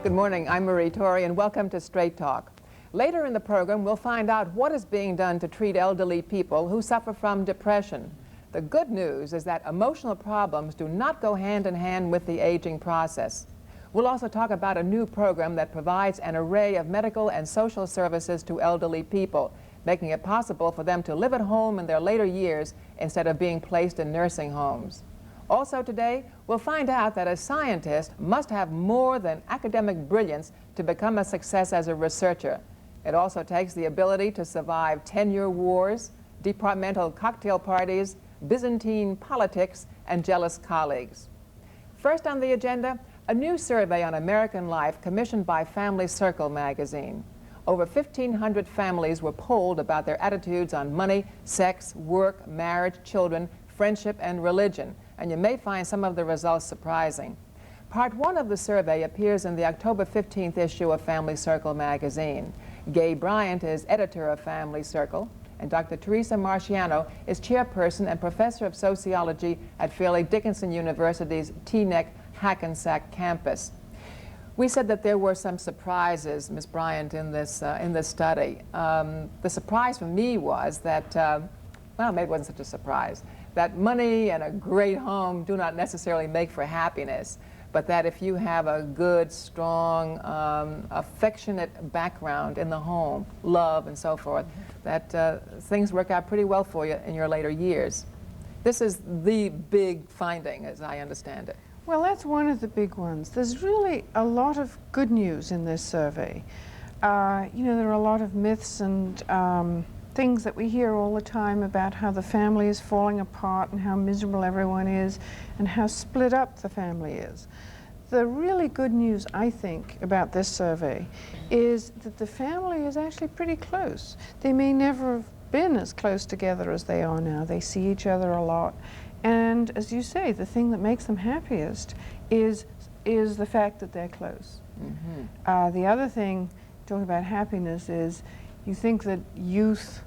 Good morning, I'm Marie Torre, and welcome to Straight Talk. Later in the program, we'll find out what is being done to treat elderly people who suffer from depression. The good news is that emotional problems do not go hand in hand with the aging process. We'll also talk about a new program that provides an array of medical and social services to elderly people, making it possible for them to live at home in their later years instead of being placed in nursing homes. Also today, we'll find out that a scientist must have more than academic brilliance to become a success as a researcher. It also takes the ability to survive 10-year wars, departmental cocktail parties, Byzantine politics, and jealous colleagues. First on the agenda, a new survey on American life commissioned by Family Circle magazine. Over 1,500 families were polled about their attitudes on money, sex, work, marriage, children, friendship, and religion, and you may find some of the results surprising. Part 1 of the survey appears in the October 15th issue of Family Circle magazine. Gay Bryant is editor of Family Circle, and Dr. Teresa Marciano is chairperson and professor of sociology at Fairleigh Dickinson University's Teaneck Hackensack campus. We said that there were some surprises, Ms. Bryant, in this study. The surprise for me was that, well, maybe it wasn't such a surprise, that money and a great home do not necessarily make for happiness, but that if you have a good, strong, affectionate background in the home, love and so forth, that things work out pretty well for you in your later years. This is the big finding, as I understand it. Well, that's one of the big ones. There's really a lot of good news in this survey. You know, there are a lot of myths and things that we hear all the time about how the family is falling apart and how miserable everyone is and how split up the family is. The really good news, I think, about this survey is that the family is actually pretty close. They may never have been as close together as they are now. They see each other a lot. And as you say, the thing that makes them happiest is the fact that they're close. The other thing, talking about happiness, is you think that youth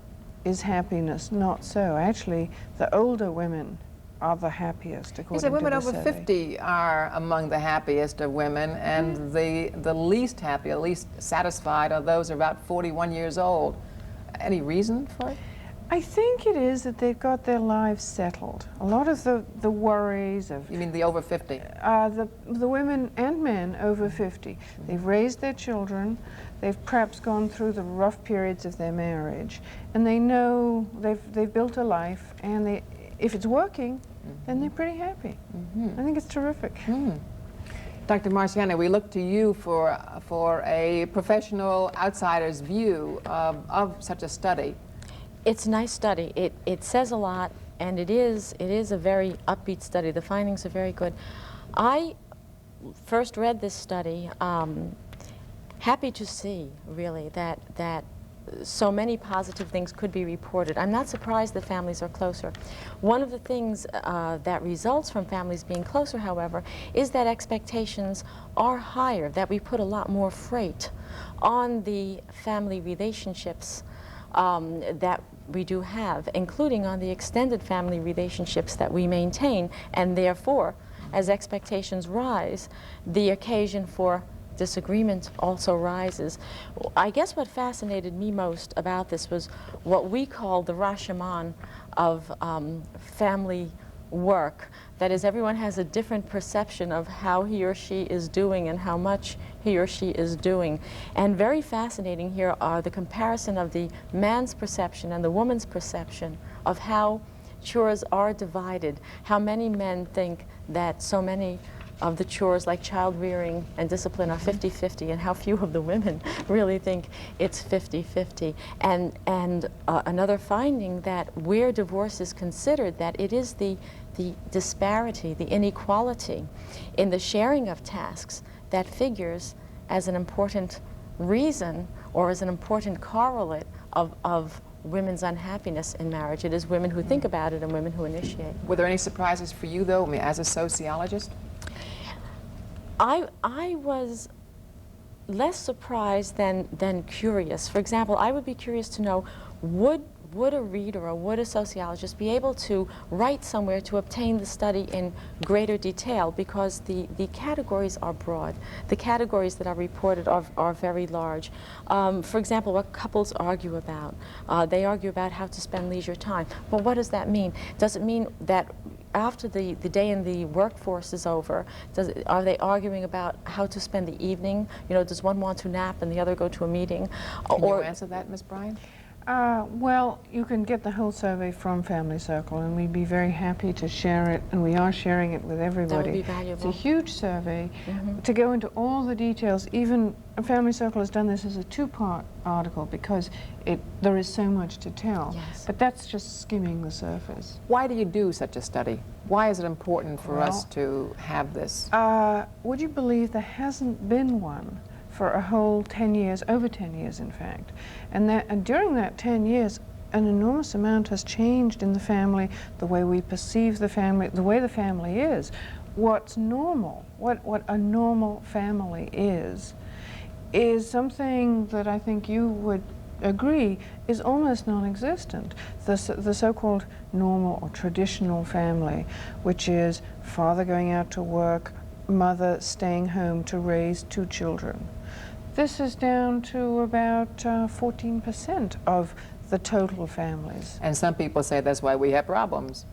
is happiness. Not so. Actually, the older women are the happiest, according to the survey. Women over 50 are among the happiest of women, and the least happy, the least satisfied are those about 41 years old. Any reason for it? I think it is that they've got their lives settled. A lot of the worries of... You mean the over 50? The women and men over 50. They've raised their children, they've perhaps gone through the rough periods of their marriage, and they know they've built a life, and if it's working, then they're pretty happy. I think it's terrific. Dr. Marciano, we look to you for a professional outsider's view of such a study. It's a nice study. It says a lot, and it is a very upbeat study. The findings are very good. I first read this study, happy to see, really, that so many positive things could be reported. I'm not surprised that families are closer. One of the things that results from families being closer, however, is that expectations are higher, that we put a lot more freight on the family relationships that we do have, including on the extended family relationships that we maintain, and therefore, as expectations rise, the occasion for disagreement also rises. I guess what fascinated me most about this was what we call the Rashomon of family work. That is, everyone has a different perception of how he or she is doing and how much he or she is doing. And very fascinating here are the comparison of the man's perception and the woman's perception of how chores are divided. How many men think that so many of the chores like child rearing and discipline are 50-50, and how few of the women really think it's 50-50. And another finding that where divorce is considered, that it is the disparity, the inequality in the sharing of tasks that figures as an important reason or as an important correlate of women's unhappiness in marriage. It is women who think about it and women who initiate. Were there any surprises for you, though, I mean, as a sociologist? I was less surprised than curious. For example, I would be curious to know, would would a reader or would a sociologist be able to write somewhere to obtain the study in greater detail, because the categories are broad. The categories that are reported are very large. For example, what couples argue about. They argue about how to spend leisure time. Well, what does that mean? Does it mean that after the day in the workforce is over, are they arguing about how to spend the evening? You know, does one want to nap and the other go to a meeting? Can you answer that, Ms. Bryant? Well, you can get the whole survey from Family Circle, and we'd be very happy to share it, and we are sharing it with everybody. That would be valuable. It's a huge survey. To go into all the details, even Family Circle has done this as a two-part article because there is so much to tell. Yes. But that's just skimming the surface. Why do you do such a study? Why is it important for us to have this? Would you believe there hasn't been one for a whole 10 years, over 10 years in fact. And during that 10 years, an enormous amount has changed in the family, the way we perceive the family, the way the family is. What's normal, what a normal family is something that I think you would agree is almost non-existent. The so-called normal or traditional family, which is father going out to work, mother staying home to raise 2 children. This is down to about 14% of the total families. And some people say that's why we have problems.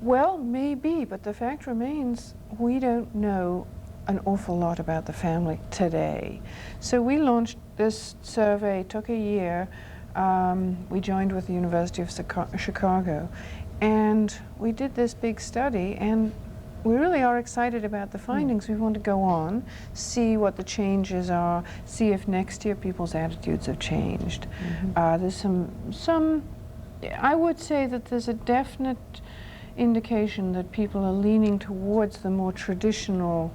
Well, maybe, but the fact remains we don't know an awful lot about the family today. So we launched this survey, took a year. We joined with the University of Chicago, and we did this big study, and we really are excited about the findings. We want to go on, see what the changes are, see if next year people's attitudes have changed. There's some, I would say that there's a definite indication that people are leaning towards the more traditional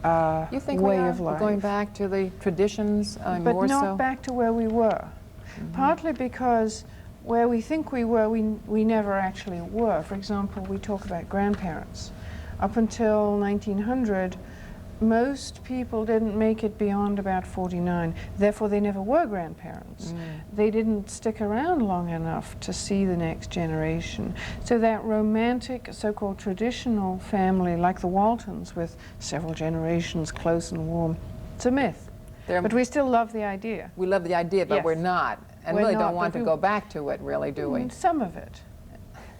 You think way we are of life. going back to the traditions But more not so? back to where we were. Partly because where we think we were, we never actually were. For example, we talk about grandparents. Up until 1900, most people didn't make it beyond about 49. Therefore, they never were grandparents. They didn't stick around long enough to see the next generation. So that romantic, so-called traditional family, like the Waltons, with several generations close and warm, it's a myth. But we still love the idea. We love the idea, but Yes. we're not. And We're really not, don't want but to we- go back to it, really, do we? Some of it.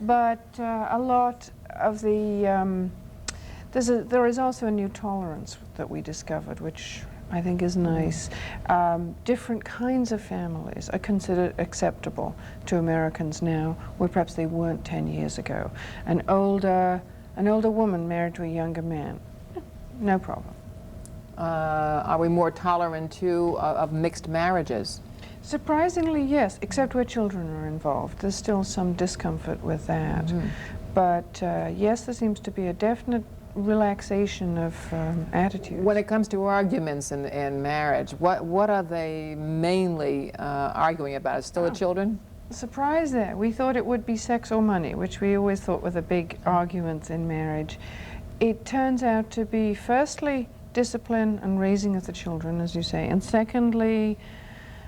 But a lot of the, there is also a new tolerance that we discovered, which I think is nice. Different kinds of families are considered acceptable to Americans now, where perhaps they weren't 10 years ago. An older woman married to a younger man, no problem. Are we more tolerant, too, of mixed marriages? Surprisingly, yes, except where children are involved. There's still some discomfort with that. But yes, there seems to be a definite relaxation of attitudes. When it comes to arguments in marriage, what are they mainly arguing about? Is still the children? Surprise there. We thought it would be sex or money, which we always thought were the big arguments in marriage. It turns out to be, firstly, discipline and raising of the children, as you say, and secondly,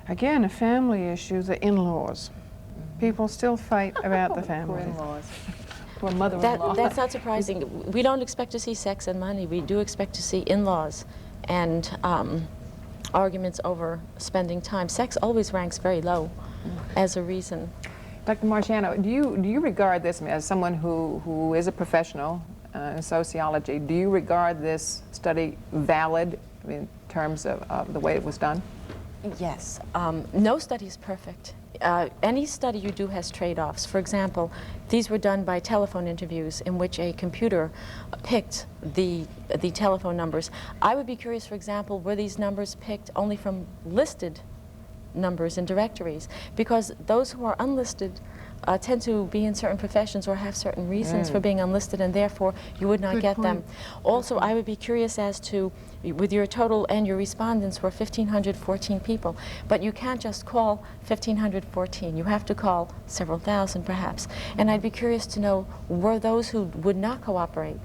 again, a family issue, the in-laws. People still fight about the family. Poor in-laws. Poor mother-in-law. That's not surprising. We don't expect to see sex and money. We do expect to see in-laws and arguments over spending time. Sex always ranks very low as a reason. Dr. Marciano, do you regard this as someone who is a professional in sociology? Do you regard this study valid in terms of the way it was done? Yes. No study is perfect. Any study you do has trade-offs. For example, these were done by telephone interviews in which a computer picked the telephone numbers. I would be curious, for example, were these numbers picked only from listed numbers in directories? Because those who are unlisted tend to be in certain professions or have certain reasons for being unlisted, and therefore you would not get them. Also, I would be curious as to, with your total and your respondents were 1,514 people, but you can't just call 1,514. You have to call several thousand perhaps. And I'd be curious to know, were those who would not cooperate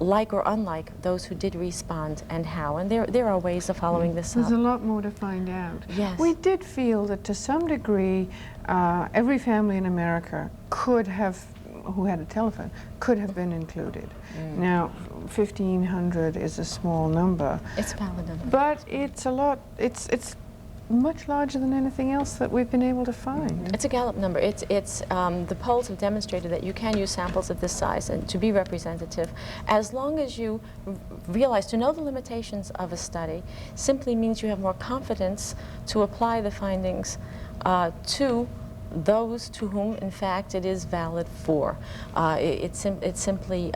like or unlike those who did respond, and how. And there are ways of following this up. There's a lot more to find out. Yes. We did feel that to some degree, every family in America could have, who had a telephone, could have been included. Now, 1,500 is a small number. It's a valid number. But it's a lot, it's much larger than anything else that we've been able to find. It's a Gallup number. The polls have demonstrated that you can use samples of this size and to be representative, as long as you realize to know the limitations of a study simply means you have more confidence to apply the findings to those to whom, in fact, it is valid for. It simply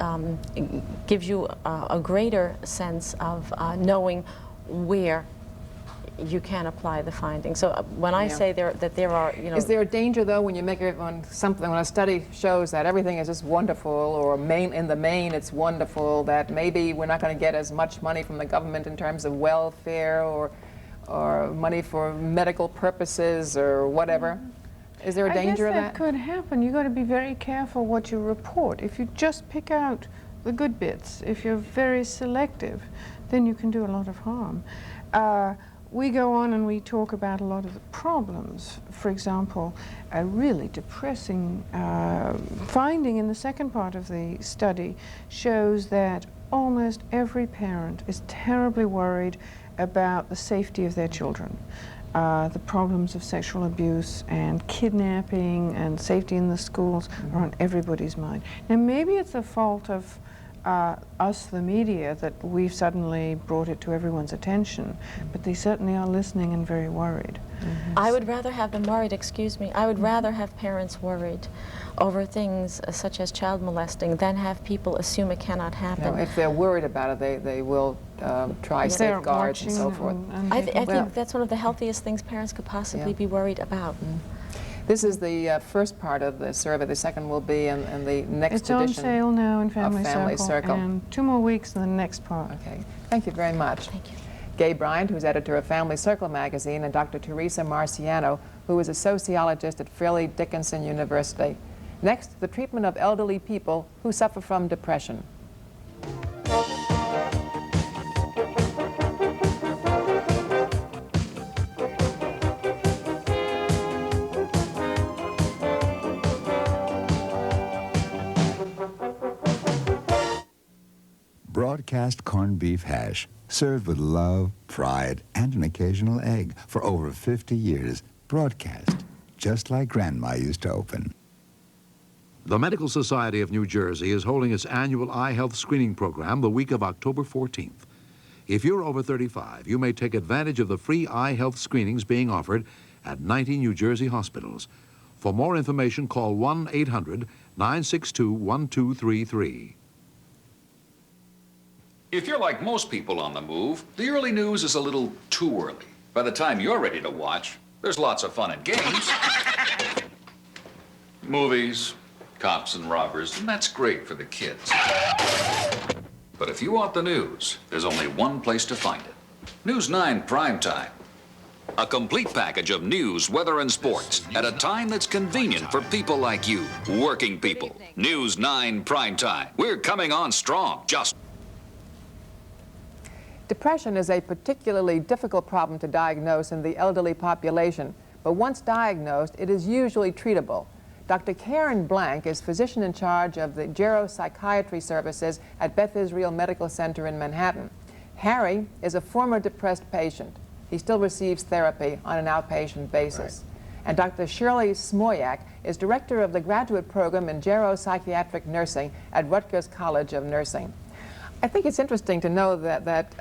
gives you a greater sense of knowing where you can apply the findings. So when I say that there are, Is there a danger, though, when you make it when a study shows that everything is just wonderful, or in the main it's wonderful, that maybe we're not going to get as much money from the government in terms of welfare or money for medical purposes or whatever? Is there a danger of that? I guess that could happen. You've got to be very careful what you report. If you just pick out the good bits, if you're very selective, then you can do a lot of harm. We go on and we talk about a lot of the problems. For example, a really depressing finding in the second part of the study shows that almost every parent is terribly worried about the safety of their children. The problems of sexual abuse and kidnapping and safety in the schools are on everybody's mind. Now, maybe it's a fault of us, the media, that we've suddenly brought it to everyone's attention, but they certainly are listening and very worried. I would rather have them worried, excuse me, I would rather have parents worried over things such as child molesting than have people assume it cannot happen. No, if they're worried about it, they will try safeguards and so forth. I think that's one of the healthiest things parents could possibly be worried about. This is the first part of the survey. The second will be in the next edition. It's on sale now in Family Circle. And 2 more weeks in the next part. Okay. Thank you very much. Thank you. Gay Bryant, who's editor of Family Circle magazine, and Dr. Teresa Marciano, who is a sociologist at Fairleigh Dickinson University. Next, the treatment of elderly people who suffer from depression. Broadcast corned beef hash, served with love, pride, and an occasional egg for over 50 years. Broadcast, just like Grandma used to open. The Medical Society of New Jersey is holding its annual eye health screening program the week of October 14th. If you're over 35, you may take advantage of the free eye health screenings being offered at 90 New Jersey hospitals. For more information, call 1-800-962-1233. If you're like most people on the move, the early news is a little too early. By the time you're ready to watch, there's lots of fun and games. Movies, cops and robbers, and that's great for the kids. But if you want the news, there's only one place to find it. News 9 Primetime. A complete package of news, weather, and sports at a time that's convenient for people like you, working people. News 9 Primetime. We're coming on strong. Depression is a particularly difficult problem to diagnose in the elderly population, but once diagnosed, it is usually treatable. Dr. Karen Blank is physician in charge of the geropsychiatry services at Beth Israel Medical Center in Manhattan. Harry is a former depressed patient. He still receives therapy on an outpatient basis. And Dr. Shirly Smoyak is director of the graduate program in geropsychiatric nursing at Rutgers College of Nursing. I think it's interesting to know that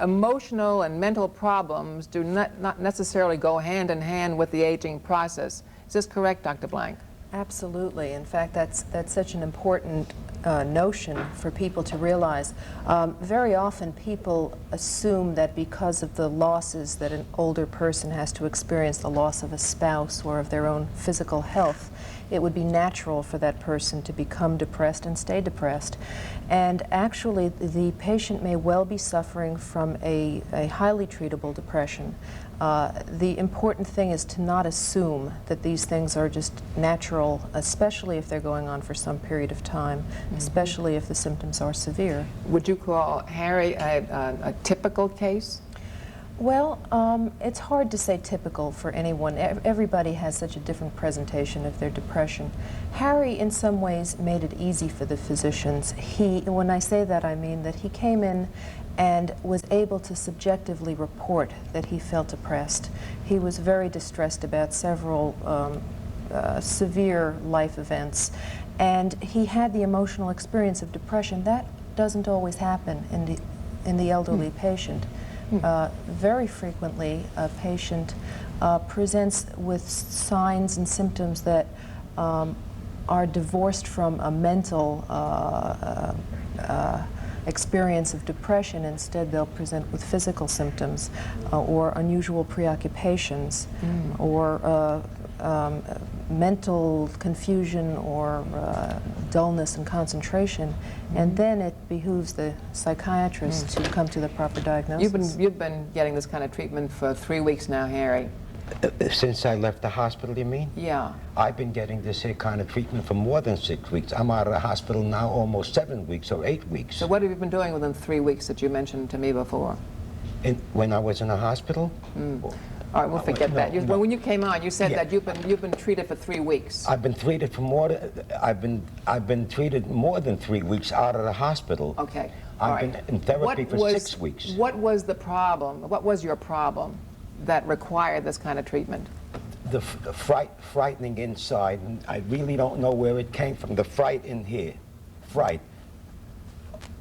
emotional and mental problems do not necessarily go hand in hand with the aging process. Is this correct, Dr. Blank? Absolutely. In fact, that's such an important notion for people to realize. Very often people assume that because of the losses that an older person has to experience, the loss of a spouse or of their own physical health, it would be natural for that person to become depressed and stay depressed. And actually, the patient may well be suffering from a highly treatable depression. The important thing is to not assume that these things are just natural, especially if they're going on for some period of time, especially if the symptoms are severe. Would you call Harry a typical case? Well, it's hard to say typical for anyone. Everybody has such a different presentation of their depression. Harry, in some ways, made it easy for the physicians. When I say that, I mean that he came in and was able to subjectively report that he felt depressed. He was very distressed about several severe life events, and he had the emotional experience of depression. That doesn't always happen in the elderly patient. Very frequently, a patient presents with signs and symptoms that are divorced from a mental experience of depression. Instead, they'll present with physical symptoms or unusual preoccupations or mental confusion or dullness and concentration, and then it behooves the psychiatrist to come to the proper diagnosis. You've been getting this kind of treatment for 3 weeks now, Harry. Since I left the hospital, you mean? Yeah. I've been getting this here kind of treatment for more than 6 weeks. I'm out of the hospital now almost 7 weeks or 8 weeks. So what have you been doing within 3 weeks that you mentioned to me before? When I was in the hospital? All right, we'll forget that. no. Well, when you came on, you said Yeah. that you've been treated for 3 weeks. I've been treated for I've been treated more than 3 weeks out of the hospital. Okay. All I've right. been in therapy for 6 weeks. What was the problem? What was your problem that required this kind of treatment? The frightening inside, and I really don't know where it came from. The fright in here,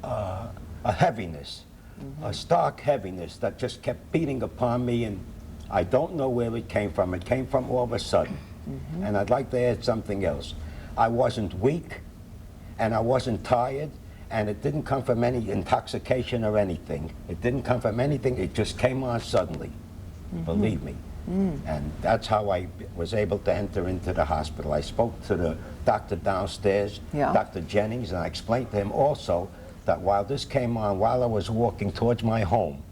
a heaviness, a stark heaviness that just kept beating upon me, and I don't know where it came from. It came from all of a sudden. And I'd like to add something else. I wasn't weak, and I wasn't tired, and it didn't come from any intoxication or anything. It didn't come from anything. It just came on suddenly, believe me. And that's how I was able to enter into the hospital. I spoke to the doctor downstairs, Yeah. Dr. Jennings, and I explained to him also that while this came on, while I was walking towards my home,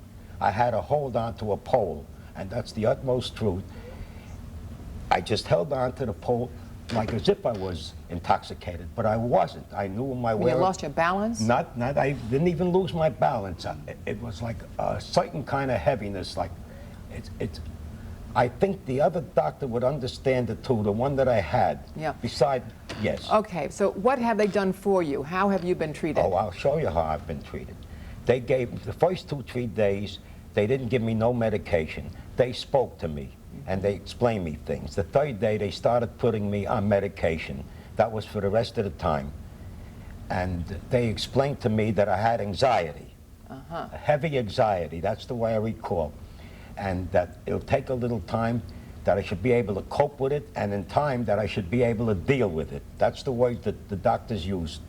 I had to hold on to a pole, and that's the utmost truth. I just held on to the pole like as if I was intoxicated, but I wasn't. I knew my way. You lost your balance? I didn't even lose my balance. It was like a certain kind of heaviness, like it's I think the other doctor would understand it too, the one that I had. Yeah. Yes. Okay, so what have they done for you? How have you been treated? Oh, I'll show you how I've been treated. They gave, the first 2-3 days, they didn't give me no medication. They spoke to me, and they explained me things. The third day, they started putting me on medication. That was for the rest of the time. And they explained to me that I had anxiety, a heavy anxiety. That's the way I recall. And that it'll take a little time, that I should be able to cope with it, and in time that I should be able to deal with it. That's the word that the doctors used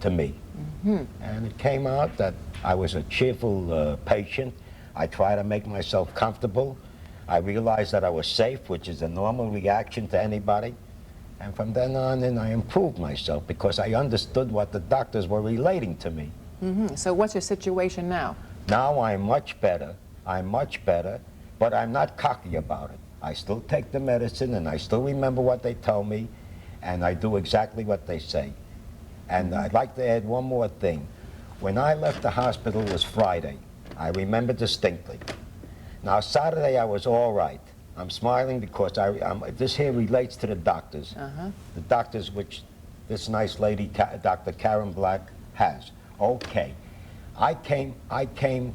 to me. And it came out that I was a cheerful patient. I try to make myself comfortable. I realized that I was safe, which is a normal reaction to anybody. And from then on in, I improved myself because I understood what the doctors were relating to me. So what's your situation now? Now I'm much better. I'm much better, but I'm not cocky about it. I still take the medicine, and I still remember what they tell me, and I do exactly what they say. And I'd like to add one more thing. When I left the hospital, it was Friday. I remember distinctly. Now, Saturday, I was all right. I'm smiling because this here relates to the doctors. The doctors which this nice lady, Dr. Karen Black, has. Okay. I came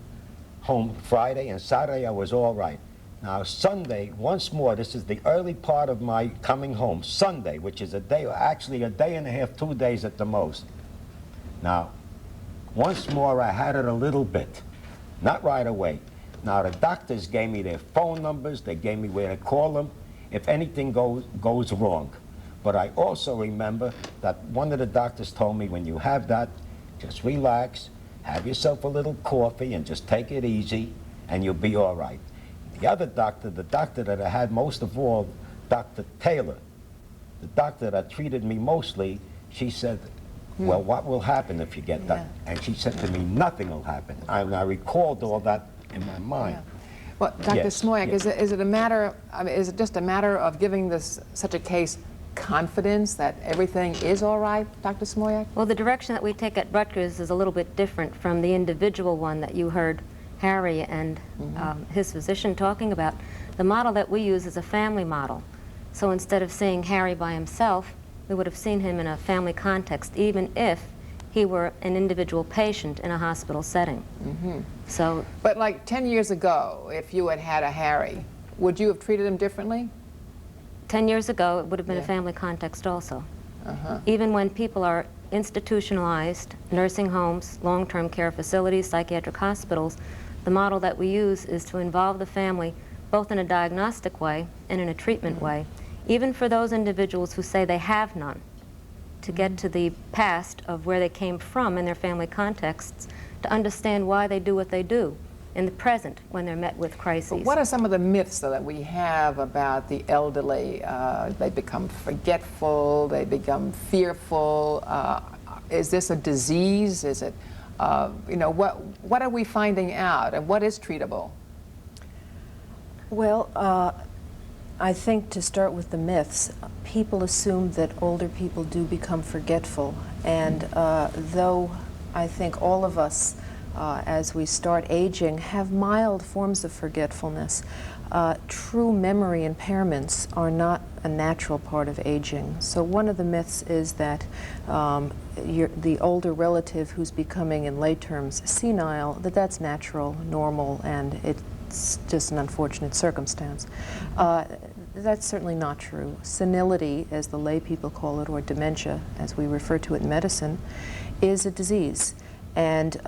home Friday, and Saturday I was all right. Now, Sunday, once more, this is the early part of my coming home. Sunday, which is a day, actually a day and a half, 2 days at the most. Now, once more, I had it a little bit. Not right away. Now, the doctors gave me their phone numbers. They gave me where to call them if anything goes wrong. But I also remember that one of the doctors told me, when you have that, just relax, have yourself a little coffee, and just take it easy, and you'll be all right. The other doctor, the doctor that I had most of all, Dr. Taylor, the doctor that treated me mostly, she said, well, what will happen if you get that? And she said to me, nothing will happen. I recalled all that in my mind. Well, Dr. Yes, Smoyak, yes. is it a matter, is it just a matter of giving such a case confidence that everything is all right, Dr. Smoyak? Well, the direction that we take at Rutgers is a little bit different from the individual one that you heard Harry and his physician talking about. The model that we use is a family model. So instead of seeing Harry by himself, we would have seen him in a family context, even if he were an individual patient in a hospital setting. So, But like 10 years ago, if you had had a Harry, would you have treated him differently? 10 years ago, it would have been a family context also. Even when people are institutionalized, nursing homes, long-term care facilities, psychiatric hospitals, the model that we use is to involve the family both in a diagnostic way and in a treatment way, even for those individuals who say they have none, to get to the past of where they came from in their family contexts, to understand why they do what they do in the present when they're met with crises. But what are some of the myths though, that we have about the elderly? They become forgetful, they become fearful. Is this a disease? Is it, you know, what are we finding out, and what is treatable? Well, I think to start with the myths, people assume that older people do become forgetful, and though I think all of us, as we start aging, have mild forms of forgetfulness, true memory impairments are not a natural part of aging. So one of the myths is that the older relative who's becoming, in lay terms, senile, that's natural, normal, and it's just an unfortunate circumstance. That's certainly not true. Senility, as the lay people call it, or dementia, as we refer to it in medicine, is a disease. And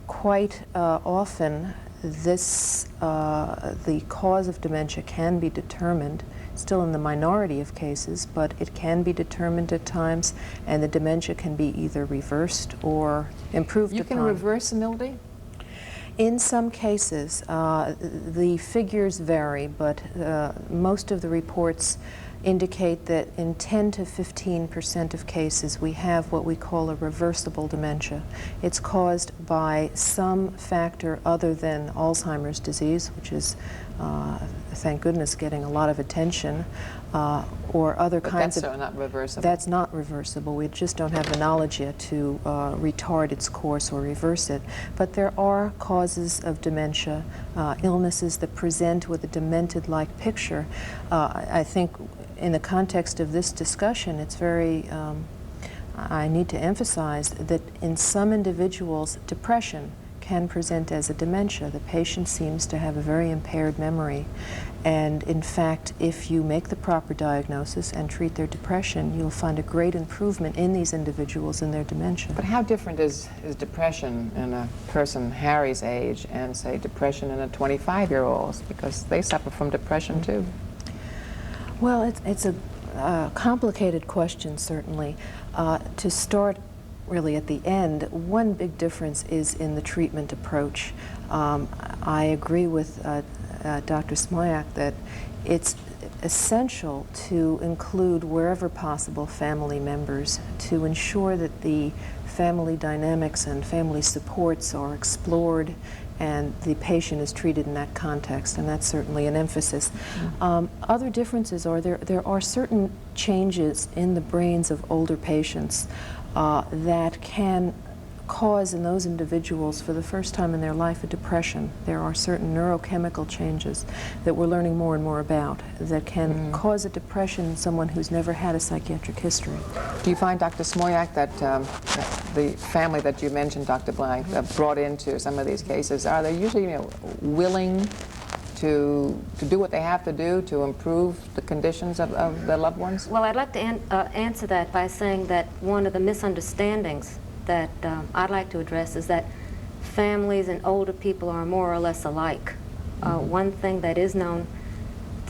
quite often, the cause of dementia can be determined, still in the minority of cases, but it can be determined at times, and the dementia can be either reversed or improved upon. You can reverse senility? In some cases, the figures vary, but most of the reports indicate that in 10 to 15% of cases we have what we call a reversible dementia. It's caused by some factor other than Alzheimer's disease, which is, thank goodness, getting a lot of attention, or other kinds of... That's not reversible. That's not reversible. We just don't have the knowledge yet to retard its course or reverse it. But there are causes of dementia, illnesses that present with a demented-like picture. I think in the context of this discussion, it's very, I need to emphasize that in some individuals, depression can present as a dementia. The patient seems to have a very impaired memory. And in fact, if you make the proper diagnosis and treat their depression, you'll find a great improvement in these individuals in their dementia. But how different is depression in a person Harry's age and, say, depression in a 25-year-old? Because they suffer from depression too. Well, it's a complicated question, certainly. To start really at the end, one big difference is in the treatment approach. I agree with Dr. Smoyak that it's essential to include, wherever possible, family members to ensure that the family dynamics and family supports are explored and the patient is treated in that context, and that's certainly an emphasis. Other differences are there are certain changes in the brains of older patients that can cause in those individuals for the first time in their life a depression. There are certain neurochemical changes that we're learning more and more about that can cause a depression in someone who's never had a psychiatric history. Do you find, Dr. Smoyak, that the family that you mentioned, Dr. Blank, brought into some of these cases, are they usually willing to do what they have to do to improve the conditions of their loved ones? Well, I'd like to answer that by saying that one of the misunderstandings that I'd like to address is that families and older people are more or less alike. One thing that is known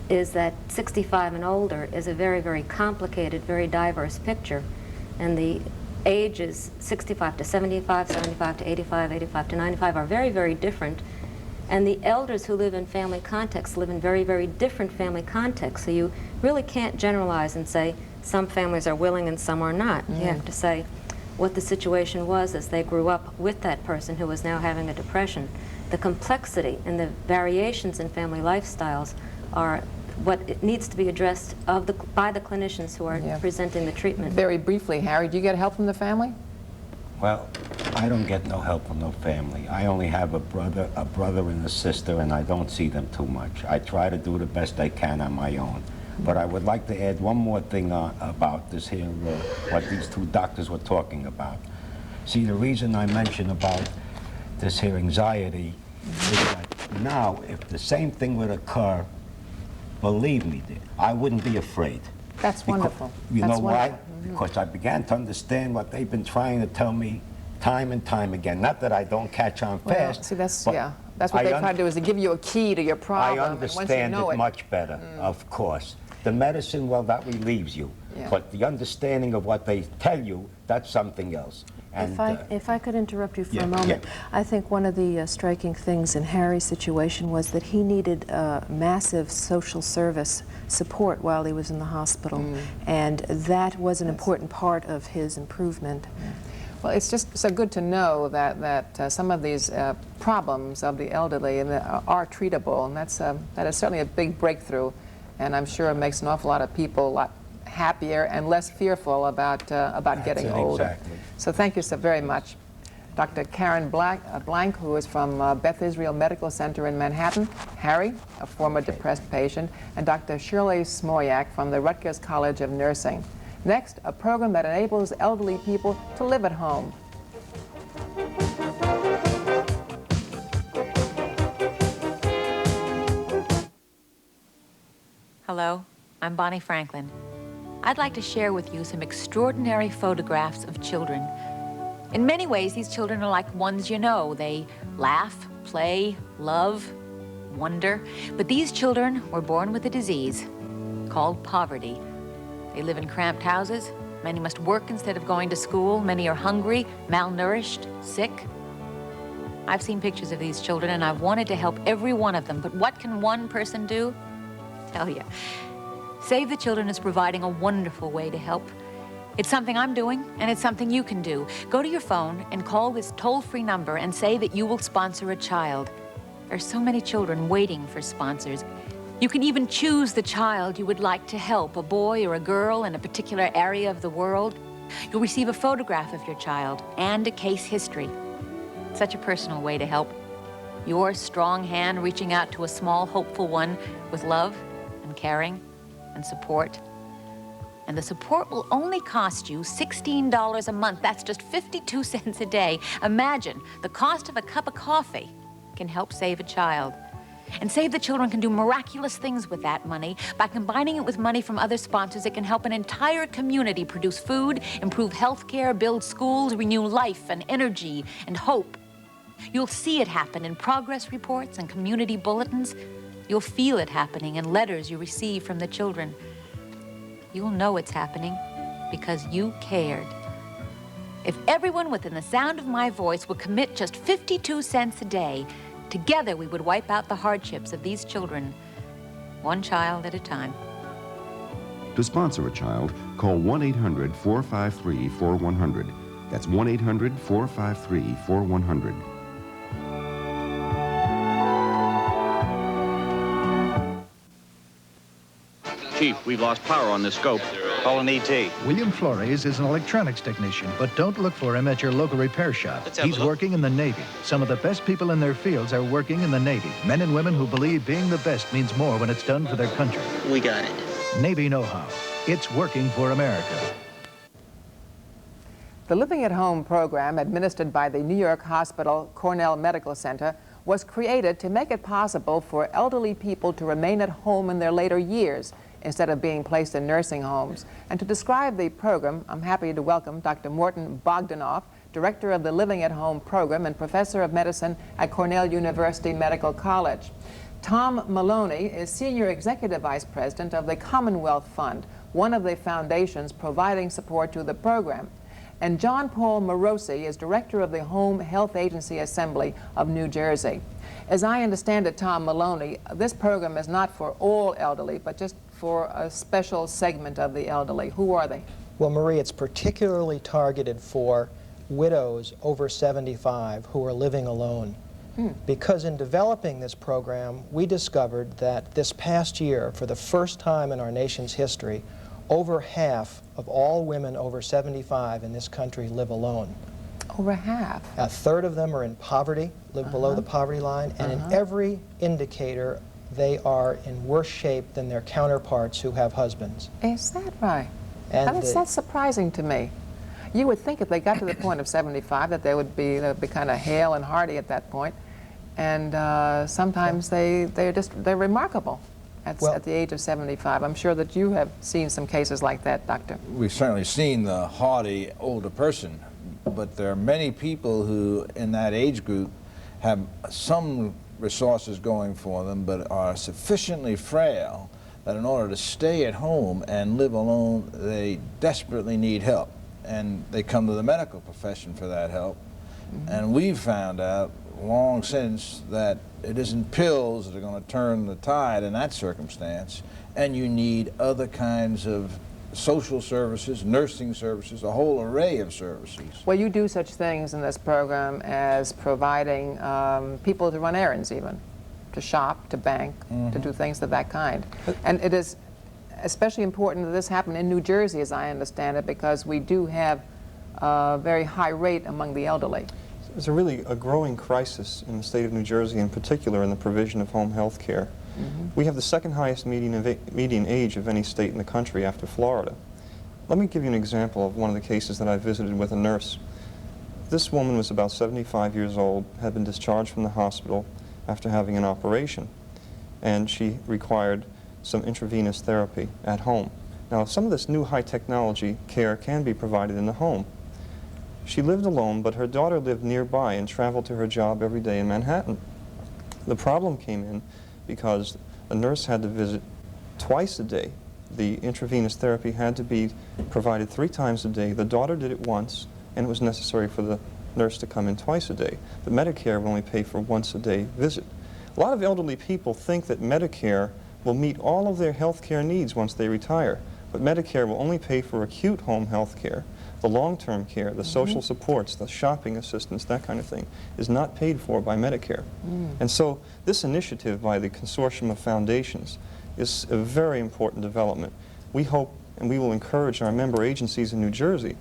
is that 65 and older is a very, very complicated, very diverse picture. And the ages 65 to 75, 75 to 85, 85 to 95 are very, very different. And the elders who live in family contexts live in very, very different family contexts. So you really can't generalize and say Some families are willing and some are not. You have to say what the situation was as they grew up with that person who was now having a depression. The complexity and the variations in family lifestyles are what it needs to be addressed by the clinicians who are presenting the treatment. Very briefly, Harry, do you get help from the family? Well, I don't get no help from no family. I only have a brother and a sister, and I don't see them too much. I try to do the best I can on my own. But I would like to add one more thing about this here, what these two doctors were talking about. See, the reason I mention about this here anxiety is that now, if the same thing would occur, believe me, dear, I wouldn't be afraid. That's wonderful. You That's know why? wonderful. Because I began to understand what they've been trying to tell me time and time again. Not that I don't catch on fast. Well, see, that's what they try to do, is to give you a key to your problem. I understand it much better, of course. The medicine, well, that relieves you. Yeah. But the understanding of what they tell you, that's something else. And, If I could interrupt you for a moment, I think one of the striking things in Harry's situation was that he needed massive social service support while he was in the hospital, and that was an important part of his improvement. Well, it's just so good to know that some of these problems of the elderly are treatable, and that is certainly a big breakthrough, and I'm sure it makes an awful lot of people a lot happier and less fearful about getting older. Exactly. So thank you so very much. Dr. Karen Blank, who is from Beth Israel Medical Center in Manhattan, Harry, a former depressed patient, and Dr. Shirly Smoyak from the Rutgers College of Nursing. Next, a program that enables elderly people to live at home. Hello, I'm Bonnie Franklin. I'd like to share with you some extraordinary photographs of children. In many ways, these children are like ones you know. They laugh, play, love, wonder. But these children were born with a disease called poverty. They live in cramped houses. Many must work instead of going to school. Many are hungry, malnourished, sick. I've seen pictures of these children, and I've wanted to help every one of them. But what can one person do? Tell you. Save the Children is providing a wonderful way to help. It's something I'm doing, and it's something you can do. Go to your phone and call this toll-free number and say that you will sponsor a child. There are so many children waiting for sponsors. You can even choose the child you would like to help, a boy or a girl in a particular area of the world. You'll receive a photograph of your child and a case history. Such a personal way to help. Your strong hand reaching out to a small, hopeful one with love and caring and support. And the support will only cost you $16 a month. That's just 52 cents a day. Imagine the cost of a cup of coffee can help save a child. And Save the Children can do miraculous things with that money. By combining it with money from other sponsors, it can help an entire community produce food, improve health care, build schools, renew life and energy and hope. You'll see it happen in progress reports and community bulletins. You'll feel it happening in letters you receive from the children. You'll know it's happening because you cared. If everyone within the sound of my voice would commit just 52 cents a day, together we would wipe out the hardships of these children, one child at a time. To sponsor a child, call 1-800-453-4100. That's 1-800-453-4100. Chief, we've lost power on this scope. Call an ET. William Flores is an electronics technician, but don't look for him at your local repair shop. He's working in the Navy. Some of the best people in their fields are working in the Navy. Men and women who believe being the best means more when it's done for their country. We got it. Navy know-how. It's working for America. The Living at Home program, administered by the New York Hospital Cornell Medical Center, was created to make it possible for elderly people to remain at home in their later years instead of being placed in nursing homes. And to describe the program, I'm happy to welcome Dr. Morton Bogdonoff, Director of the Living at Home program and Professor of Medicine at Cornell University Medical College. Tom Moloney is Senior Executive Vice President of the Commonwealth Fund, one of the foundations providing support to the program. And John Paul Morosi is Director of the Home Health Agency Assembly of New Jersey. As I understand it, Tom Moloney, this program is not for all elderly, but just for a special segment of the elderly. Who are they? Well, Marie, it's particularly targeted for widows over 75 who are living alone. Because in developing this program, we discovered that this past year, for the first time in our nation's history, over half of all women over 75 in this country live alone. Over half? A third of them are in poverty, live below the poverty line, and in every indicator, they are in worse shape than their counterparts who have husbands. Is that right? And That's surprising to me. You would think if they got to the point of 75 that they would be kind of hale and hearty at that point, and sometimes they're remarkable at the age of 75. I'm sure that you have seen some cases like that, Doctor. We've certainly seen the haughty older person, but there are many people who in that age group have some resources going for them but are sufficiently frail that in order to stay at home and live alone, they desperately need help. And they come to the medical profession for that help. And we've found out long since that it isn't pills that are going to turn the tide in that circumstance, and you need other kinds of social services, nursing services, a whole array of services. Well, you do such things in this program as providing people to run errands even, to shop, to bank, to do things of that kind. And it is especially important that this happen in New Jersey, as I understand it, because we do have a very high rate among the elderly. There's a growing crisis in the state of New Jersey, in particular in the provision of home health care. We have the second highest median age of any state in the country after Florida. Let me give you an example of one of the cases that I visited with a nurse. This woman was about 75 years old, had been discharged from the hospital after having an operation, and she required some intravenous therapy at home. Now, some of this new high technology care can be provided in the home. She lived alone, but her daughter lived nearby and traveled to her job every day in Manhattan. The problem came in because a nurse had to visit twice a day. The intravenous therapy had to be provided 3 times a day. The daughter did it once, and it was necessary for the nurse to come in twice a day. But Medicare will only pay for once a day visit. A lot of elderly people think that Medicare will meet all of their health care needs once they retire, but Medicare will only pay for acute home health care. The long-term care, the social supports, the shopping assistance, that kind of thing, is not paid for by Medicare. And so this initiative by the Consortium of Foundations is a very important development. We hope and we will encourage our member agencies in New Jersey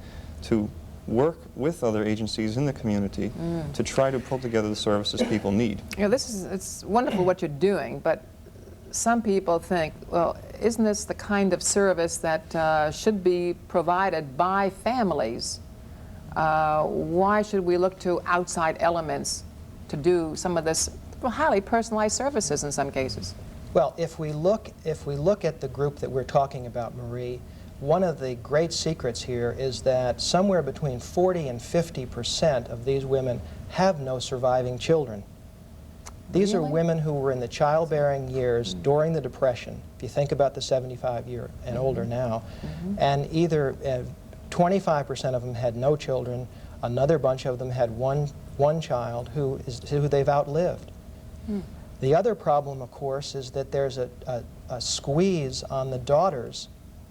to work with other agencies in the community to try to pull together the services people need. You know, it's wonderful what you're doing, but some people think, well, isn't this the kind of service that should be provided by families? Why should we look to outside elements to do some of this highly personalized services in some cases? Well, if we look at the group that we're talking about, Marie, one of the great secrets here is that somewhere between 40 and 50% of these women have no surviving children. These are women who were in the childbearing years during the Depression, if you think about the 75-year and older now, and either 25% of them had no children, another bunch of them had one child who they've outlived. The other problem, of course, is that there's a squeeze on the daughters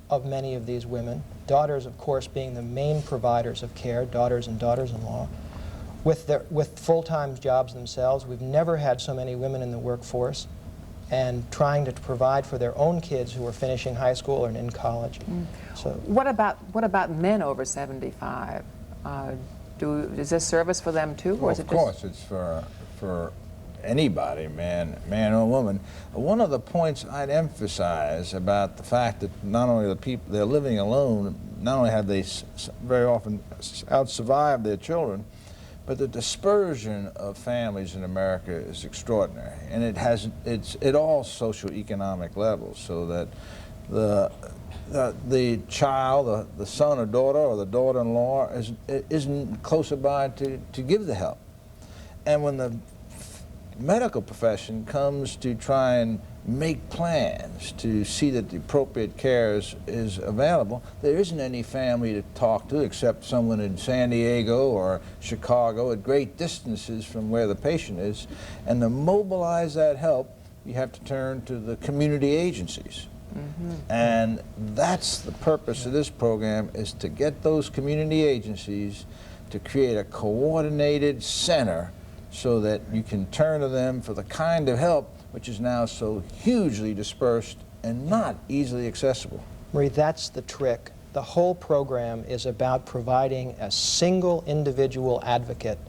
of many of these women, daughters, of course, being the main providers of care, daughters and daughters-in-law. With full-time jobs themselves, we've never had so many women in the workforce and trying to provide for their own kids who are finishing high school or in college. So, what about men over 75? Is this service for them too? Well, of course, it's for anybody, man or woman. One of the points I'd emphasize about the fact that not only the people they're living alone, not only have they very often out-survived their children, but the dispersion of families in America is extraordinary, and it's at all socioeconomic levels, so that the child, the son or daughter, or the daughter-in-law isn't closer by to give the help. And when the medical profession comes to try and make plans to see that the appropriate care is available, there isn't any family to talk to except someone in San Diego or Chicago at great distances from where the patient is. And to mobilize that help, you have to turn to the community agencies. And that's the purpose of this program, is to get those community agencies to create a coordinated center so that you can turn to them for the kind of help which is now so hugely dispersed and not easily accessible. Marie, that's the trick. The whole program is about providing a single individual advocate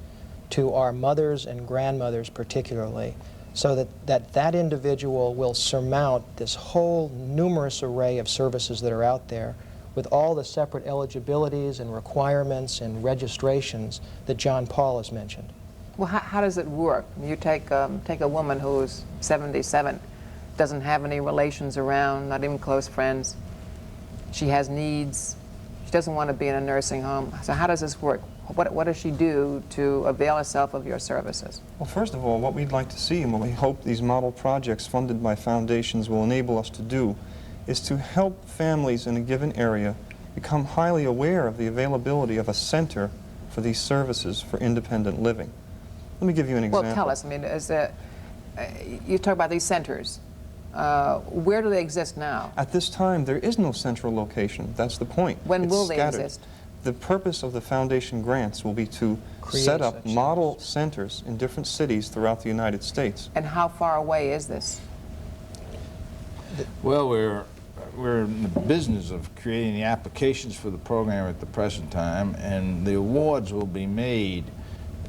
to our mothers and grandmothers particularly, so that individual will surmount this whole numerous array of services that are out there with all the separate eligibilities and requirements and registrations that John Paul has mentioned. Well, how does it work? You take a woman who's 77, doesn't have any relations around, not even close friends. She has needs. She doesn't want to be in a nursing home. So how does this work? What does she do to avail herself of your services? Well, first of all, what we'd like to see and what we hope these model projects funded by foundations will enable us to do is to help families in a given area become highly aware of the availability of a center for these services for independent living. Let me give you an example. Well, tell us. I mean, you talk about these centers. Where do they exist now? At this time, there is no central location. That's the point. When will they scattered. exist? The purpose of the foundation grants will be to set up model centers in different cities throughout the United States. And how far away is this? Well, we're in the business of creating the applications for the program at the present time, and the awards will be made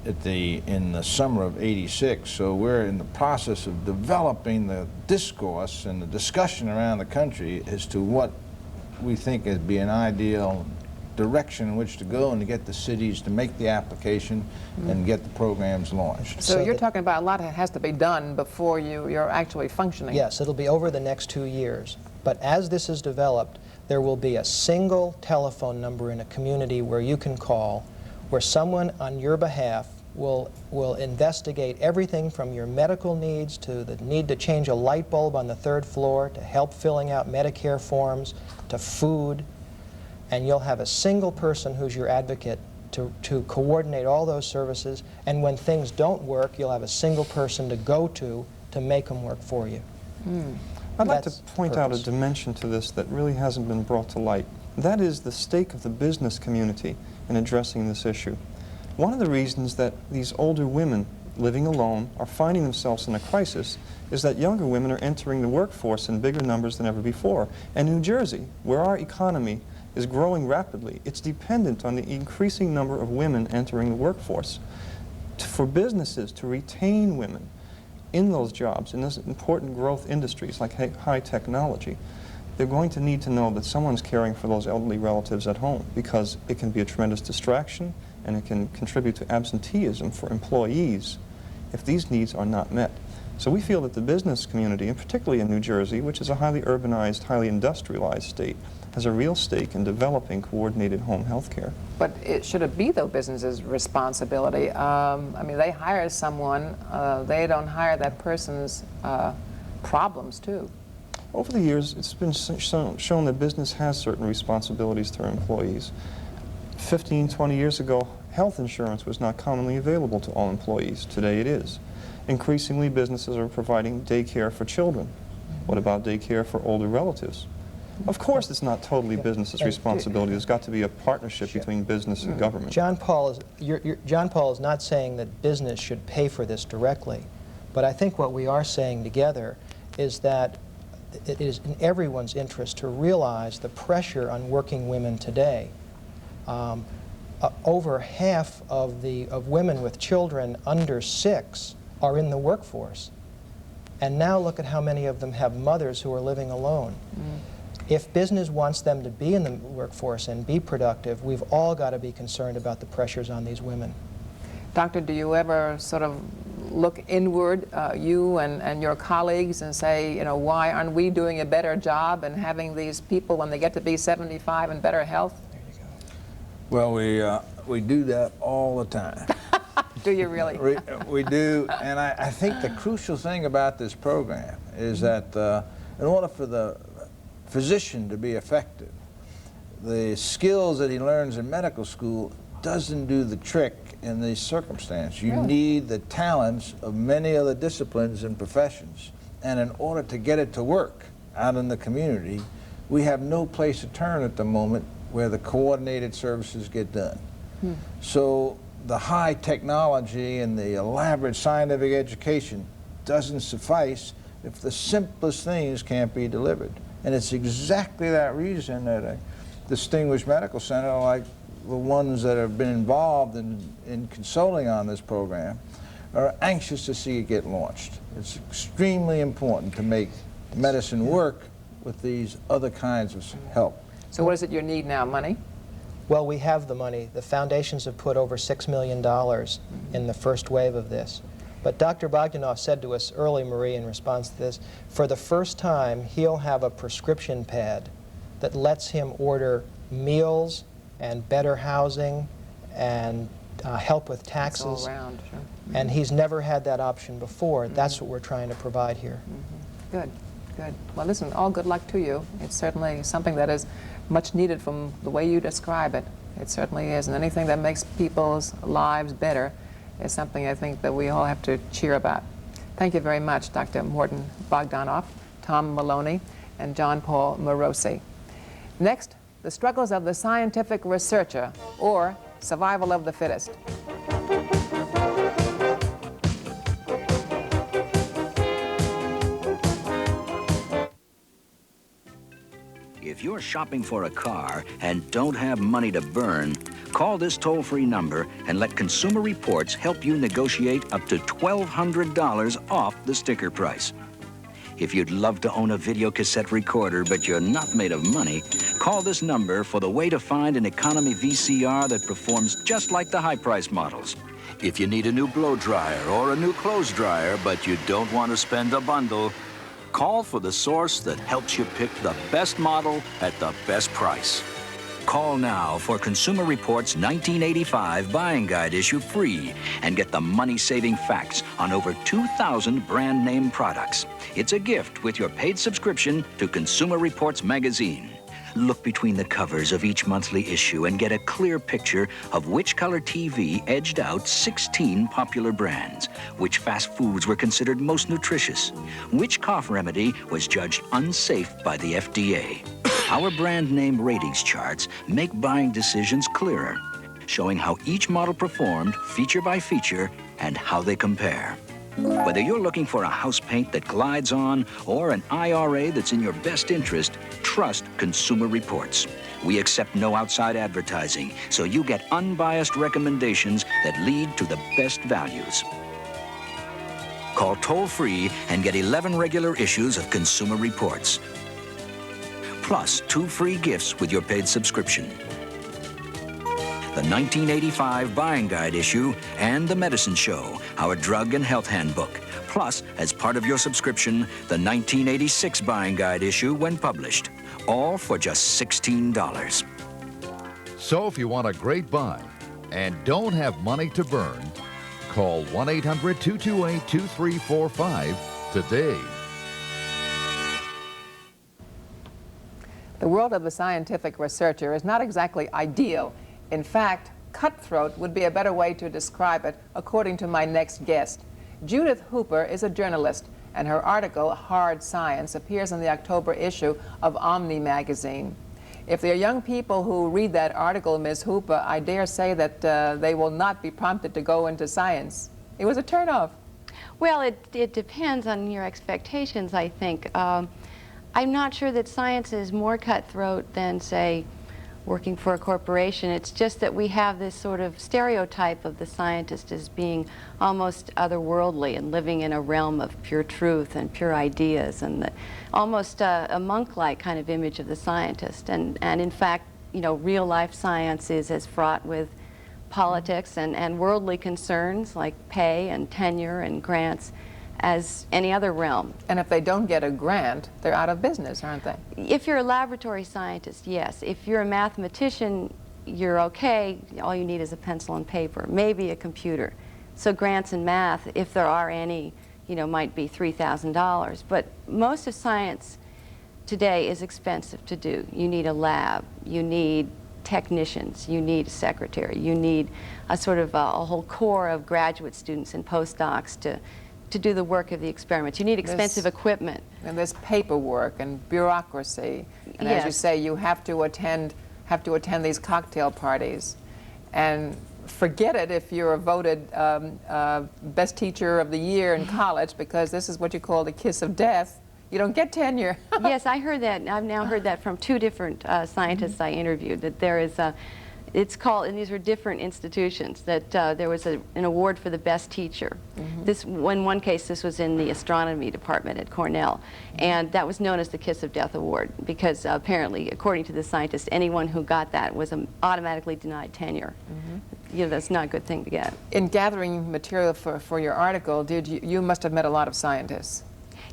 in the summer of '86. So we're in the process of developing the discourse and the discussion around the country as to what we think would be an ideal direction in which to go and to get the cities to make the application and get the programs launched. So you're talking about a lot that has to be done before you're actually functioning. Yes, it'll be over the next 2 years. But as this is developed, there will be a single telephone number in a community where you can call, where someone on your behalf will investigate everything from your medical needs to the need to change a light bulb on the 3rd floor, to help filling out Medicare forms, to food. And you'll have a single person who's your advocate to coordinate all those services. And when things don't work, you'll have a single person to go to make them work for you. I'd like to point out a dimension to this that really hasn't been brought to light. That is the stake of the business community in addressing this issue. One of the reasons that these older women living alone are finding themselves in a crisis is that younger women are entering the workforce in bigger numbers than ever before. And New Jersey, where our economy is growing rapidly, it's dependent on the increasing number of women entering the workforce. For businesses to retain women in those jobs, in those important growth industries like high technology, they're going to need to know that someone's caring for those elderly relatives at home, because it can be a tremendous distraction and it can contribute to absenteeism for employees if these needs are not met. So we feel that the business community, and particularly in New Jersey, which is a highly urbanized, highly industrialized state, has a real stake in developing coordinated home health care. But should it be the business's responsibility? I mean, they hire someone, they don't hire that person's problems too. Over the years, it's been shown that business has certain responsibilities to their employees. 15, 20 years ago, health insurance was not commonly available to all employees. Today it is. Increasingly, businesses are providing daycare for children. What about daycare for older relatives? Of course, it's not totally business's responsibility. There's got to be a partnership between business and government. John Paul is not saying that business should pay for this directly, but I think what we are saying together is that it is in everyone's interest to realize the pressure on working women today. Over half of women with children under 6 are in the workforce, and now look at how many of them have mothers who are living alone. If business wants them to be in the workforce and be productive, we've all got to be concerned about the pressures on these women. Doctor, do you ever sort of look inward, you and your colleagues, and say, you know, why aren't we doing a better job and having these people, when they get to be 75, in better health? Well, we do that all the time. Do you really? We do, and I think the crucial thing about this program is that in order for the physician to be effective, the skills that he learns in medical school doesn't do the trick in these circumstances. You need the talents of many other disciplines and professions, and in order to get it to work, out in the community, we have no place to turn at the moment where the coordinated services get done. So the high technology and the elaborate scientific education doesn't suffice if the simplest things can't be delivered. And it's exactly that reason that a distinguished medical center like the ones that have been involved in consulting on this program are anxious to see it get launched. It's extremely important to make medicine work with these other kinds of help. So what is it you need now, money? Well, we have the money. The foundations have put over $6 million in the first wave of this. But Dr. Bogdonoff said to us early, Marie, in response to this, for the first time, he'll have a prescription pad that lets him order meals and better housing and help with taxes. All around, sure. And he's never had that option before. That's what we're trying to provide here. Good, good. Well, listen, all good luck to you. It's certainly something that is much needed from the way you describe it. It certainly is, and anything that makes people's lives better is something I think that we all have to cheer about. Thank you very much, Dr. Morton Bogdonoff, Tom Moloney, and John Paul Morosi. Next, the struggles of the scientific researcher, or survival of the fittest. If you're shopping for a car and don't have money to burn, call this toll-free number and let Consumer Reports help you negotiate up to $1,200 off the sticker price. If you'd love to own a video cassette recorder but you're not made of money, call this number for the way to find an economy VCR that performs just like the high-price models. If you need a new blow dryer or a new clothes dryer but you don't want to spend a bundle, call for the source that helps you pick the best model at the best price. Call now for Consumer Reports' 1985 Buying Guide issue free and get the money-saving facts on over 2,000 brand name products. It's a gift with your paid subscription to Consumer Reports magazine. Look between the covers of each monthly issue and get a clear picture of which color TV edged out 16 popular brands, which fast foods were considered most nutritious, which cough remedy was judged unsafe by the FDA. Our brand name ratings charts make buying decisions clearer, showing how each model performed feature by feature and how they compare. Whether you're looking for a house paint that glides on or an IRA that's in your best interest, trust Consumer Reports. We accept no outside advertising, so you get unbiased recommendations that lead to the best values. Call toll-free and get 11 regular issues of Consumer Reports, plus 2 free gifts with your paid subscription. The 1985 Buying Guide issue and The Medicine Show, our drug and health handbook. Plus, as part of your subscription, the 1986 Buying Guide issue when published. All for just $16. So if you want a great buy and don't have money to burn, call 1-800-228-2345 today. The world of the scientific researcher is not exactly ideal. In fact, cutthroat would be a better way to describe it, according to my next guest. Judith Hooper is a journalist, and her article, Hard Science, appears in the October issue of Omni magazine. If there are young people who read that article, Ms. Hooper, I dare say that they will not be prompted to go into science. It was a turnoff. Well, it depends on your expectations, I think. I'm not sure that science is more cutthroat than, say, working for a corporation. It's just that we have this sort of stereotype of the scientist as being almost otherworldly and living in a realm of pure truth and pure ideas, and almost a monk-like kind of image of the scientist. And in fact, you know, real-life science is as fraught with politics and worldly concerns like pay and tenure and grants as any other realm. And if they don't get a grant, they're out of business, aren't they? If you're a laboratory scientist, yes. If you're a mathematician, you're okay. All you need is a pencil and paper, maybe a computer. So grants in math, if there are any, you know, might be $3,000. But most of science today is expensive to do. You need a lab, you need technicians, you need a secretary, you need a sort of a whole core of graduate students and postdocs to to do the work of the experiments. You need expensive equipment. And there's paperwork and bureaucracy. And as you say, you have to attend these cocktail parties. And forget it if you're voted best teacher of the year in college, because this is what you call the kiss of death. You don't get tenure. Yes, I heard that. I've now heard that from 2 different scientists I interviewed, that there is it's called, and these were different institutions, that there was an award for the best teacher. This, in one case, this was in the astronomy department at Cornell, and that was known as the Kiss of Death Award, because apparently, according to the scientists, anyone who got that was automatically denied tenure. You know, that's not a good thing to get. In gathering material for your article, you must have met a lot of scientists.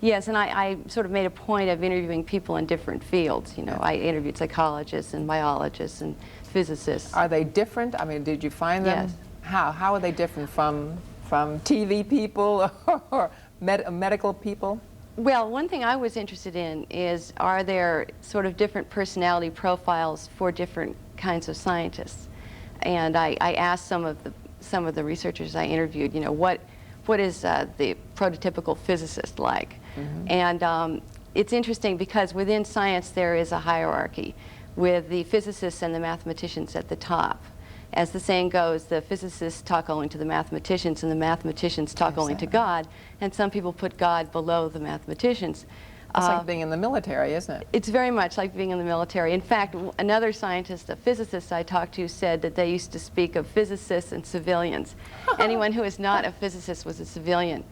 Yes, and I sort of made a point of interviewing people in different fields. You know, I interviewed psychologists and biologists and physicists. Are they different? I mean, did you find them? Yes. How are they different from TV people or medical people? Well, one thing I was interested in is, are there sort of different personality profiles for different kinds of scientists? And I asked some of the researchers I interviewed, you know, what is the prototypical physicist like? And it's interesting because within science there is a hierarchy, with the physicists and the mathematicians at the top. As the saying goes, the physicists talk only to the mathematicians, and the mathematicians talk only to God, and some people put God below the mathematicians. It's like being in the military, isn't it? It's very much like being in the military. In fact, another scientist, a physicist I talked to, said that they used to speak of physicists and civilians. Anyone who is not a physicist was a civilian.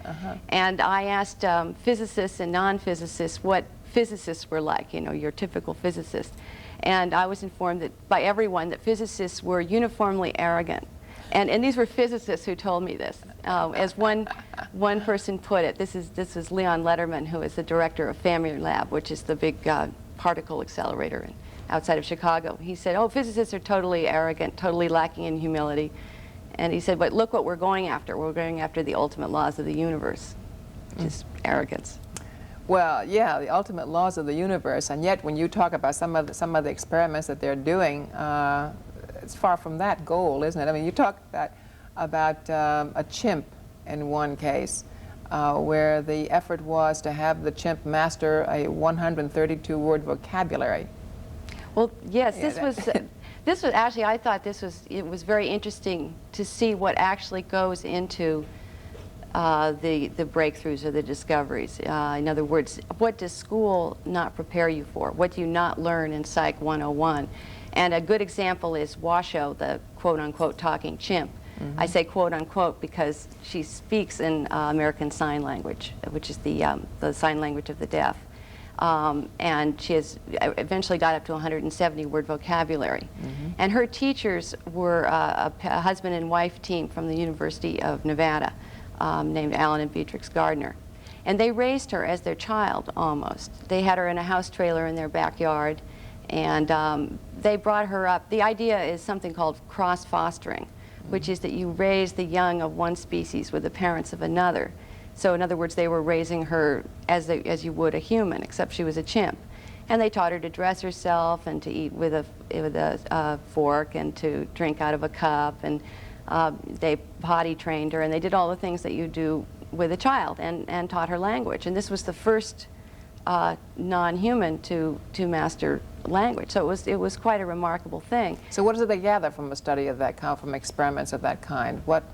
And I asked physicists and non-physicists what physicists were like, you know, your typical physicist. And I was informed that by everyone that physicists were uniformly arrogant. And these were physicists who told me this. As one person put it, this is Leon Letterman, who is the director of Fermi Lab, which is the big particle accelerator outside of Chicago. He said, oh, physicists are totally arrogant, totally lacking in humility. And he said, but look what we're going after. We're going after the ultimate laws of the universe, which is arrogance. Well, yeah, the ultimate laws of the universe, and yet when you talk about some of the experiments that they're doing, it's far from that goal, isn't it? I mean, you talk about a chimp in one case, where the effort was to have the chimp master a 132-word vocabulary. Well, yes, this was actually, I thought it was very interesting to see what actually goes into the breakthroughs or the discoveries. In other words, what does school not prepare you for? What do you not learn in Psych 101? And a good example is Washoe, the quote-unquote talking chimp. I say quote-unquote because she speaks in American Sign Language, which is the sign language of the deaf. And she has eventually got up to 170-word vocabulary. And her teachers were a husband and wife team from the University of Nevada, named Alan and Beatrix Gardner. And they raised her as their child, almost. They had her in a house trailer in their backyard, and they brought her up. The idea is something called cross-fostering, which is that you raise the young of one species with the parents of another. So in other words, they were raising her as you would a human, except she was a chimp. And they taught her to dress herself and to eat with a fork and to drink out of a cup, and they potty trained her, and they did all the things that you do with a child, and taught her language. And this was the first non-human to master language. So it was quite a remarkable thing. So what is it they gather from a study of that kind, from experiments of that kind? What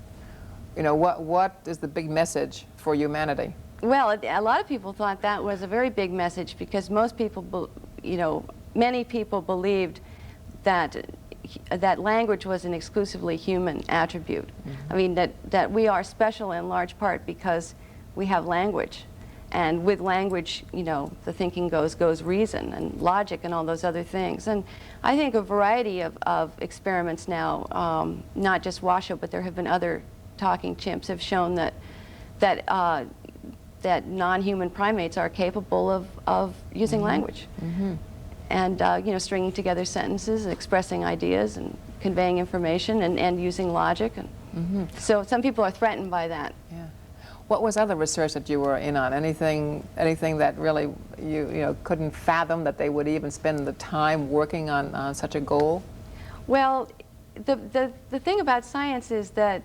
is the big message for humanity? Well, a lot of people thought that was a very big message, because most people, many people believed that language was an exclusively human attribute. I mean, that we are special in large part because we have language. And with language, the thinking goes reason and logic and all those other things. And I think a variety of experiments now, not just Washoe, but there have been other talking chimps, have shown that non-human primates are capable of using language. And stringing together sentences, expressing ideas, and conveying information, and using logic. And so some people are threatened by that. Yeah. What was other research that you were in on? Anything that really you couldn't fathom that they would even spend the time working on such a goal? Well, the thing about science is that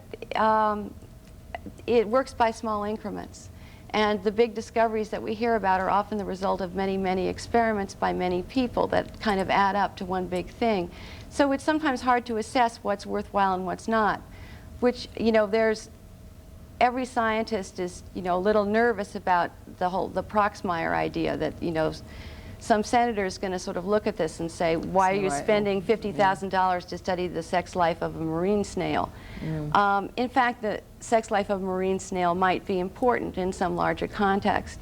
it works by small increments. And the big discoveries that we hear about are often the result of many, many experiments by many people that kind of add up to one big thing. So it's sometimes hard to assess what's worthwhile and what's not, which, you know, every scientist is, you know, a little nervous about the Proxmire idea that, you know, some senator is going to sort of look at this and say, why are you spending $50,000 to study the sex life of a marine snail? In fact, the sex life of a marine snail might be important in some larger context.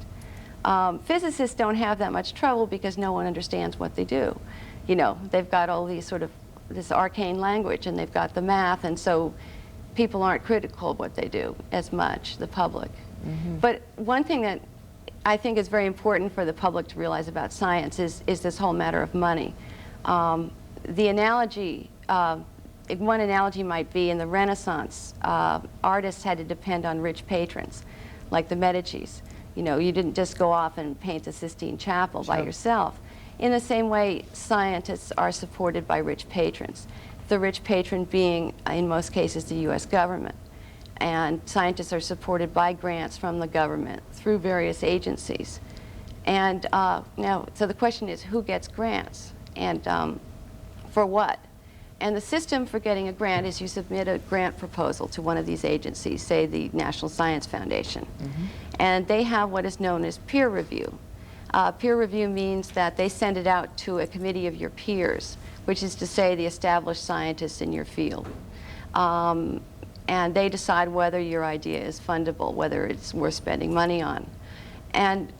Physicists don't have that much trouble because no one understands what they do. You know, they've got all these sort of, this arcane language, and they've got the math, and so people aren't critical of what they do as much, the public. But one thing that I think is very important for the public to realize about science is this whole matter of money. The analogy, one analogy might be in the Renaissance, artists had to depend on rich patrons, like the Medicis. You know, you didn't just go off and paint the Sistine Chapel by yourself. In the same way, scientists are supported by rich patrons. The rich patron being, in most cases, the U.S. government. And scientists are supported by grants from the government through various agencies. And now, so the question is, who gets grants? And for what? And the system for getting a grant is you submit a grant proposal to one of these agencies, say the National Science Foundation. And they have what is known as peer review. Peer review means that they send it out to a committee of your peers, which is to say the established scientists in your field. And they decide whether your idea is fundable, whether it's worth spending money on. And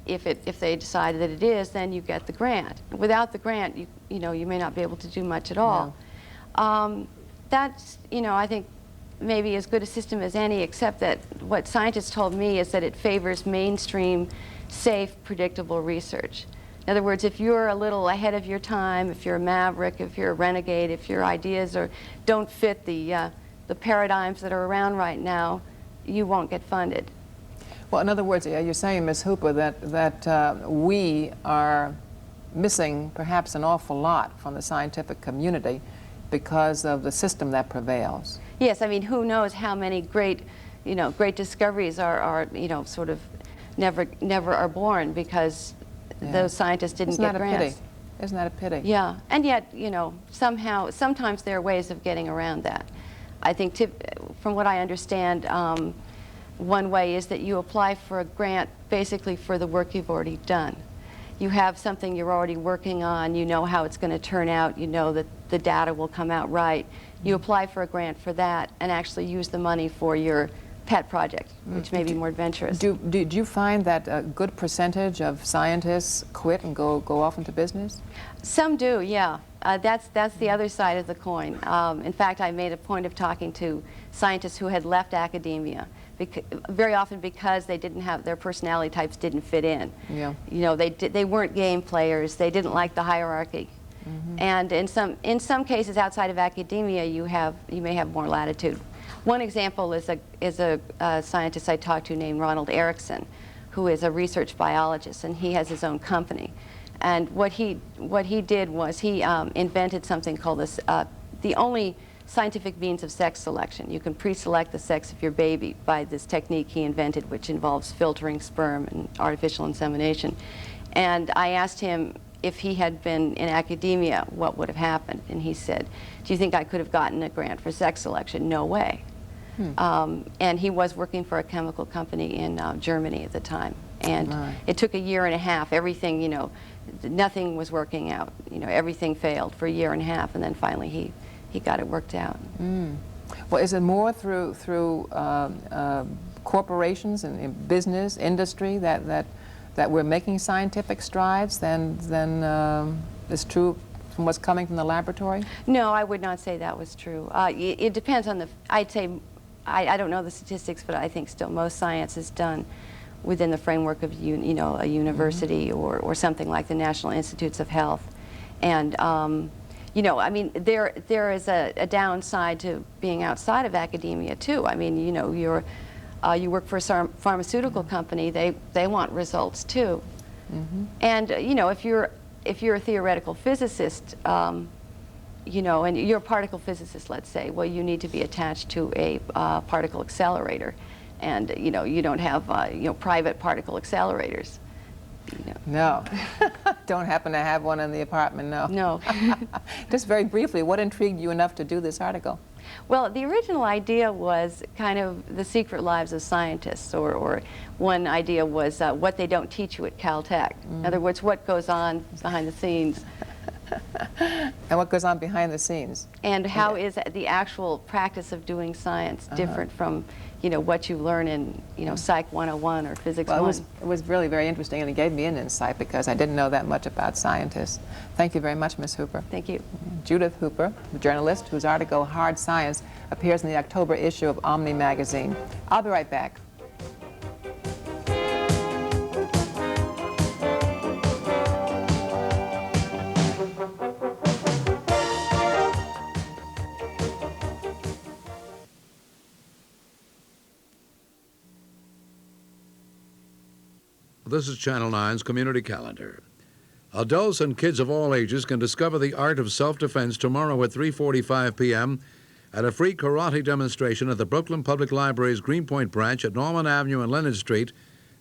if they decide that it is, then you get the grant. Without the grant, you know, you may not be able to do much at all. That's, you know, I think maybe as good a system as any, except that what scientists told me is that it favors mainstream, safe, predictable research. In other words, if you're a little ahead of your time, if you're a maverick, if you're a renegade, if your ideas don't fit the paradigms that are around right now, you won't get funded. Well, in other words, you're saying, Ms. Hooper, that we are missing perhaps an awful lot from the scientific community because of the system that prevails. Yes, I mean, who knows how many great, you know, great discoveries are you know, sort of never are born because those scientists didn't get grants. Isn't that a pity? Yeah, and yet, you know, sometimes there are ways of getting around that. I think, from what I understand, one way is that you apply for a grant basically for the work you've already done. You have something you're already working on, you know how it's going to turn out, you know that the data will come out right. You apply for a grant for that and actually use the money for your pet project, which may be more adventurous. Do you find that a good percentage of scientists quit and go off into business? Some do, yeah. That's the other side of the coin. In fact, I made a point of talking to scientists who had left academia, very often because they didn't have, their personality types didn't fit in. Yeah. You know, they weren't game players, they didn't like the hierarchy. And in some cases outside of academia, you may have more latitude. One example is a scientist I talked to named Ronald Erickson, who is a research biologist, and he has his own company. And what he did was he invented something called the only scientific means of sex selection. You can pre-select the sex of your baby by this technique he invented, which involves filtering sperm and artificial insemination. And I asked him if he had been in academia, what would have happened? And he said, do you think I could have gotten a grant for sex selection? No way. And he was working for a chemical company in Germany at the time. And it took 1.5 years. Everything, you know, nothing was working out. You know, everything failed for 1.5 years, and then finally he got it worked out. Well, is it more through corporations and business, industry that we're making scientific strides than is true from what's coming from the laboratory? No, I would not say that was true. It depends on I'd say, I don't know the statistics, but I think still most science is done within the framework of you know, a university or something like the National Institutes of Health. And you know, I mean, there is a downside to being outside of academia too. I mean, you know, you work for a pharmaceutical company, they want results too. And you know, if you're a theoretical physicist, you know, and you're a particle physicist, let's say, well, you need to be attached to a particle accelerator. and you don't have private particle accelerators. No. Don't happen to have one in the apartment, no. No. Just very briefly, what intrigued you enough to do this article? Well, the original idea was kind of the secret lives of scientists, or one idea was what they don't teach you at Caltech. In other words, what goes on behind the scenes. And what goes on behind the scenes? And how is the actual practice of doing science different from, what you learn in, Psych 101 or Physics 1? It was really very interesting, and it gave me an insight because I didn't know that much about scientists. Thank you very much, Ms. Hooper. Thank you. Judith Hooper, the journalist whose article, Hard Science, appears in the October issue of Omni magazine. I'll be right back. This is Channel 9's Community Calendar. Adults and kids of all ages can discover the art of self-defense tomorrow at 3:45 p.m. at a free karate demonstration at the Brooklyn Public Library's Greenpoint branch at Norman Avenue and Leonard Street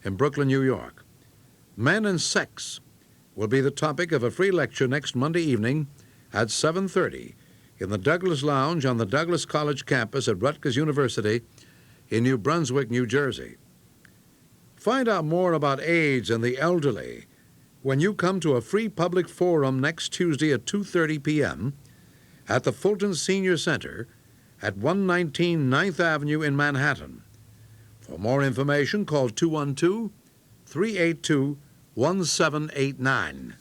in Brooklyn, New York. Men and sex will be the topic of a free lecture next Monday evening at 7:30 in the Douglas Lounge on the Douglas College campus at Rutgers University in New Brunswick, New Jersey. Find out more about AIDS and the elderly when you come to a free public forum next Tuesday at 2:30 p.m. at the Fulton Senior Center at 119 9th Avenue in Manhattan. For more information, call 212-382-1789.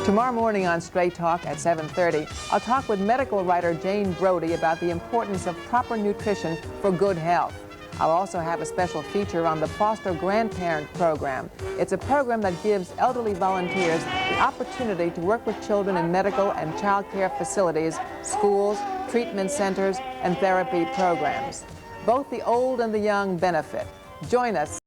Tomorrow morning on Straight Talk at 7:30, I'll talk with medical writer Jane Brody about the importance of proper nutrition for good health. I'll also have a special feature on the Foster Grandparent Program. It's a program that gives elderly volunteers the opportunity to work with children in medical and child care facilities, schools, treatment centers, and therapy programs. Both the old and the young benefit. Join us.